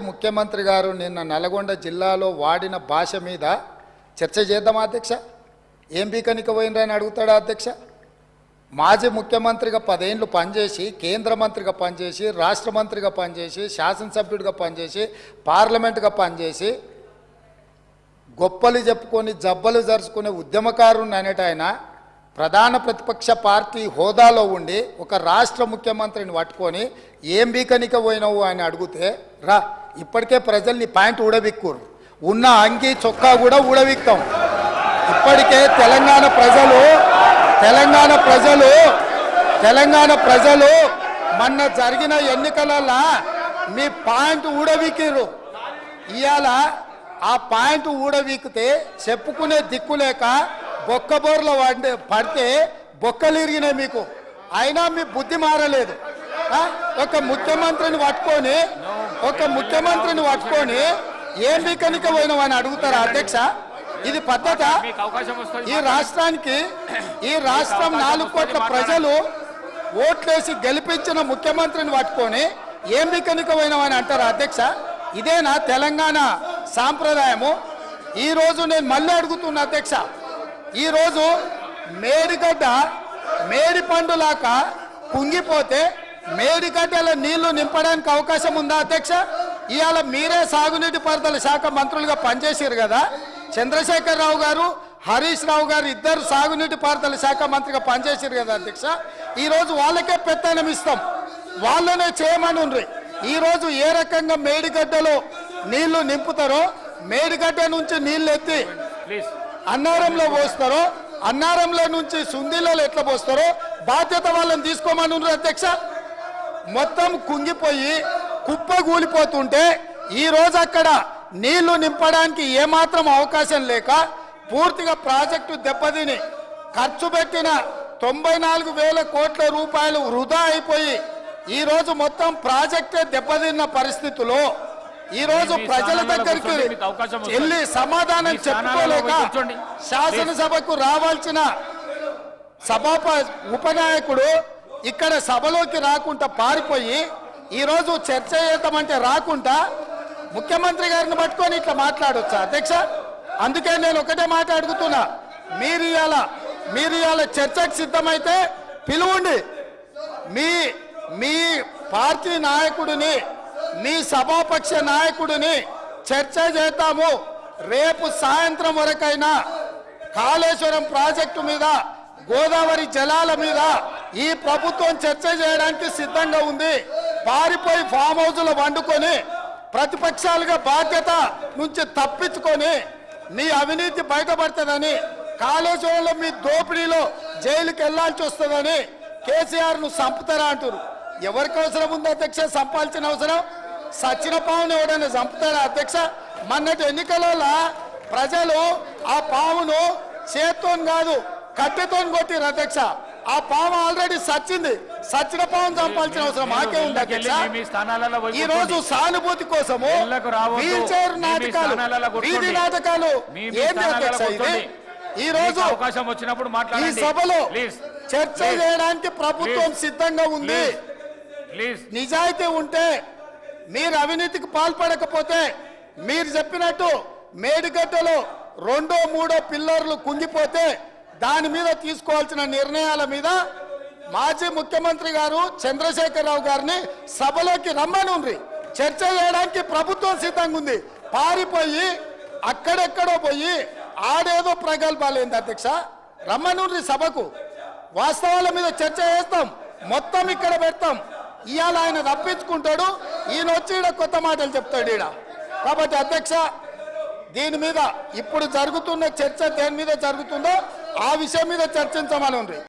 ముఖ్యమంత్రి గారు నిన్న నల్గొండ జిల్లాలో వాడిన భాష మీద చర్చ చేద్దామా అధ్యక్ష? ఏం బీకనికి పోయినరని అడుగుతాడా అధ్యక్ష? మాజీ ముఖ్యమంత్రిగా 10 ఏళ్ళు పనిచేసి, కేంద్ర మంత్రిగా పనిచేసి, రాష్ట్ర మంత్రిగా పనిచేసి, శాసనసభ్యుడిగా పనిచేసి, పార్లమెంటుగా పనిచేసి, గొప్పలు చెప్పుకొని జబ్బలు జరుచుకునే ఉద్యమకారుని అనేట ఆయన ప్రధాన ప్రతిపక్ష పార్టీ హోదాలో ఉండి ఒక రాష్ట్ర ముఖ్యమంత్రిని పట్టుకొని ఏం బీకనిక పోయినావు అని అడిగితే, రా ఇప్పటికే ప్రజల్ని ప్యాంట్ ఊడబిక్కురు, ఉన్న అంగి చొక్కా కూడా ఊడబిక్తాం. ఇప్పటికే తెలంగాణ ప్రజలు మొన్న జరిగిన ఎన్నికలలో మీ ప్యాంట్ ఊడబిక్కిరు. ఇవాళ ఆ ప్యాంటు ఊడవీకితే చెప్పుకునే దిక్కులేక బొక్కబోర్లో పడితే బొక్కలు ఇరిగినాయి మీకు. అయినా మీ బుద్ధి మారలేదు. ఒక ముఖ్యమంత్రిని పట్టుకొని ఏం బీకనిక పోయినావని అడుగుతారా అధ్యక్ష? ఇది పద్ధత? ఈ రాష్ట్రం 4 కోట్ల ప్రజలు ఓట్లేసి గెలిపించిన ముఖ్యమంత్రిని పట్టుకొని ఏం బీకనిక పోయినావని అంటారా అధ్యక్ష? ఇదేనా తెలంగాణ సాంప్రదాయము? ఈరోజు నేను మళ్ళీ అడుగుతున్నా అధ్యక్ష, ఈరోజు మేడిగడ్డ మేడి పండులాక కుంగిపోతే మేడిగడ్డల నీళ్లు నింపడానికి అవకాశం ఉందా అధ్యక్ష? ఇవాళ మీరే సాగునీటి పారుదల శాఖ మంత్రులుగా పనిచేసారు కదా. చంద్రశేఖరరావు గారు, హరీష్ రావు గారు ఇద్దరు సాగునీటి పారుదల శాఖ మంత్రిగా పనిచేసారు కదా అధ్యక్ష. ఈరోజు వాళ్ళకే పెత్తనం ఇస్తాం, వాళ్ళనే చేయమని ఉండ్రి. ఈరోజు ఏ రకంగా మేడిగడ్డలో నీళ్లు నింపుతారో, మేడిగడ్డ నుంచి నీళ్ళు ఎత్తి అన్నారంలో పోస్తారో, అన్నారంలో నుంచి సుందీలలో ఎట్లా పోస్తారో బాధ్యత వాళ్ళని తీసుకోమని ఉన్నారు అధ్యక్ష. మొత్తం కుంగిపోయి కుప్పగూలిపోతుంటే ఈరోజు అక్కడ నీళ్లు నింపడానికి ఏమాత్రం అవకాశం లేక పూర్తిగా ప్రాజెక్టు దెబ్బతిని ఖర్చు పెట్టిన 94,000 కోట్ల రూపాయలు వృధా అయిపోయి ఈరోజు మొత్తం ప్రాజెక్టే దెబ్బతిన్న పరిస్థితుల్లో ఈరోజు ప్రజల దగ్గరికి వెళ్ళి సమాధానం చెప్పుకోలేక శాసనసభకు రావాల్సిన ఉపనాయకుడు ఇక్కడ సభలోకి రాకుండా పారిపోయి ఈరోజు చర్చ చేద్దామంటే రాకుండా ముఖ్యమంత్రి గారిని పట్టుకొని ఇట్లా మాట్లాడొచ్చా అధ్యక్ష? అందుకే నేను ఒకటే మాట అడుగుతున్నా, మీరు ఇవాళ చర్చకు సిద్ధమైతే పిలువండి. మీ పార్టీ నాయకుడిని, మీ సభాపక్ష నాయకుడిని చర్చ చేద్దాము. రేపు సాయంత్రం వరకైనా కాళేశ్వరం ప్రాజెక్టు మీద, గోదావరి జలాల మీద ఈ ప్రభుత్వం చర్చ చేయడానికి సిద్ధంగా ఉంది. పారిపోయి ఫామ్ హౌస్లో వండుకొని ప్రతిపక్షాలుగా బాధ్యత నుంచి తప్పించుకొని మీ అవినీతి బయటపడుతుందని, కాళేశ్వరంలో మీ దోపిడీలో జైలుకి వెళ్లాల్సి వస్తుందని కేసీఆర్ను చంపుతారా అంటారు. ఎవరికి అవసరం ఉంది అధ్యక్ష చంపాల్సిన అవసరం? సచిన పావును ఎవడైనా చంపుతారా అధ్యక్ష? మొన్నటి ఎన్నికలలో ప్రజలు ఆ పావును చేత్తో కాదు కట్టెతో కొట్టిరు అధ్యక్ష. ఆ పాము ఆల్రెడీ సచ్చింది. సచిన పావును చంపాల్సిన అవసరం మాకే ఉంది అధ్యక్ష. ఈ రోజు సానుభూతి కోసము వీల్ చైర్ నాటకాలు, వీధి నాటకాలు ఏంటి అధ్యక్ష? ఇది ఈ రోజు ఈ సభలో చర్చ చేయడానికి ప్రభుత్వం సిద్ధంగా ఉంది. నిజాయితీ ఉంటే, మీరు అవినీతికి పాల్పడకపోతే, మీరు చెప్పినట్టు మేడిగడ్డలో 2, 3 పిల్లర్లు కుంగిపోతే దాని మీద తీసుకోవాల్సిన నిర్ణయాల మీద మాజీ ముఖ్యమంత్రి గారు చంద్రశేఖరరావు గారిని సభలోకి రమ్మనుండ్రి. చర్చ చేయడానికి ప్రభుత్వం సిద్ధంగా ఉంది. పారిపోయి అక్కడెక్కడో పోయి ఆడేదో ప్రగల్భాలేంది అధ్యక్ష? రమ్మనుండ్రి సభకు. వాస్తవాల మీద చర్చ చేస్తాం, మొత్తం ఇక్కడ పెడతాం. ఇవాళ ఆయన తప్పించుకుంటాడు, ఈయన వచ్చి ఈడ కొత్త మాటలు చెప్తాడు ఈడ. కాబట్టి అధ్యక్ష, దీని మీద ఇప్పుడు జరుగుతున్న చర్చ దేని మీద జరుగుతుందో ఆ విషయం మీద చర్చించమని ఉంది.